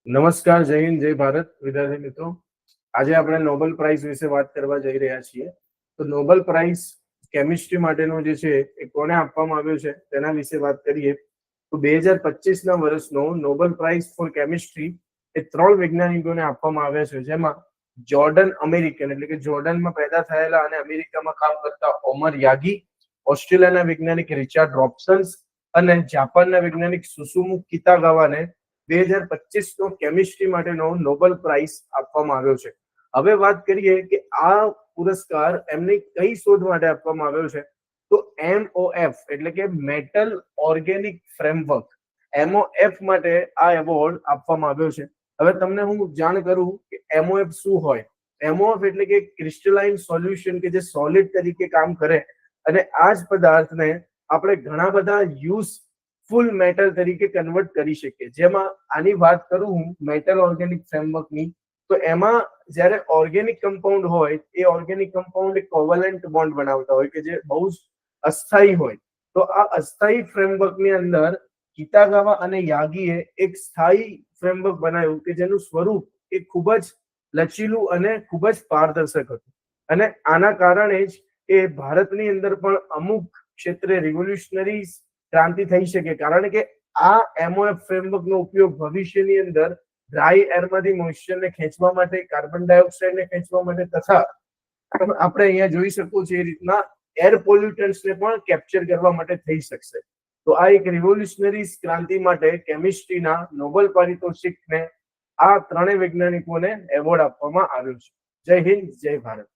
નમસ્કાર, જય હિન્દ, જય ભારત વિદ્યાર્થી મિત્રો. આજે આપણે નોબેલ પ્રાઇઝ વિશે વાત કરવા જઈ રહ્યા છીએ. તો નોબેલ પ્રાઇઝ કેમિસ્ટ્રી માટેનો જે છે એ કોને આપવામાં આવ્યો છે તેના વિશે વાત કરીએ તો 2025ના વર્ષનો નોબેલ પ્રાઇઝ ફોર કેમિસ્ટ્રી એ 3 વૈજ્ઞાનિકોને આપવામાં આવ્યા છે, જેમાં જોર્ડન અમેરિકન એટલે કે જોર્ડનમાં પેદા થયેલા અને અમેરિકામાં કામ કરતા ઓમર યાગી, ઓસ્ટ્રેલિયાના વૈજ્ઞાનિક રિચાર્ડ રોબસન્સ અને જાપાનના વૈજ્ઞાનિક સુસુમુ કિતાગાવાને 2025નો કેમિસ્ટ્રી માટેનો નોબેલ પ્રાઇઝ આપવામાં આવ્યો છે. હવે વાત કરીએ કે આ પુરસ્કાર એમની કઈ શોધ માટે આપવામાં આવ્યો છે. તો MOF એટલે કે મેટલ ઓર્ગેનિક ફ્રેમવર્ક, MOF માટે આ એવોર્ડ આપવામાં આવ્યો છે. હવે તમને હું જાણ કરું કે MOF શું હોય. MOF એટલે કે ક્રિસ્ટલાઇન સોલ્યુશન કે જે સોલિડ તરીકે કામ કરે અને આ જ પદાર્થને આપણે ઘણા બધા ફૂલ મેટલ તરીકે કન્વર્ટ કરી શકીએ. જેમાં આની વાત કરું હું મેટલ ઓર્ગેનિક ફ્રેમવર્કની, તો એમાં જ્યારે ઓર્ગેનિક કમ્પાઉન્ડ હોય એ ઓર્ગેનિક કમ્પાઉન્ડ એક કોવેલેન્ટ બોન્ડ બનાવતા હોય કે જે બહુ જ અસ્થાયી હોય. તો આ અસ્થાયી ફ્રેમવર્કની અંદર કિતાગાવા અને યાગીએ એક સ્થાયી ફ્રેમવર્ક બનાવ્યું કે જેનું સ્વરૂપ એ ખૂબ જ લચીલું અને ખૂબ જ પારદર્શક હતું. અને આના કારણે જ એ ભારતની અંદર પણ અમુક ક્ષેત્રે રિવોલ્યુશનરી ક્રાંતિ થઈ શકે, કારણ કે આ MOF ફ્રેમવર્કનો ઉપયોગ ભવિષ્યની અંદર ડ્રાય એરમાંથી મોઇસ્ચરને ખેંચવા માટે, કાર્બન ડાયોક્સાઇડને ખેંચવા માટે તથા આપણે અહીંયા જોઈ શકો છો એ રીતના એર પોલ્યુટન્ટ્સને પણ કેપ્ચર કરવા માટે થઈ શકશે. તો આ એક રિવોલ્યુશનરી ક્રાંતિ માટે કેમિસ્ટ્રીના નોબેલ પારિતોષિકને આ ત્રણેય વૈજ્ઞાનિકોને એવોર્ડ આપવામાં આવ્યો છે. જય હિન્દ, જય ભારત.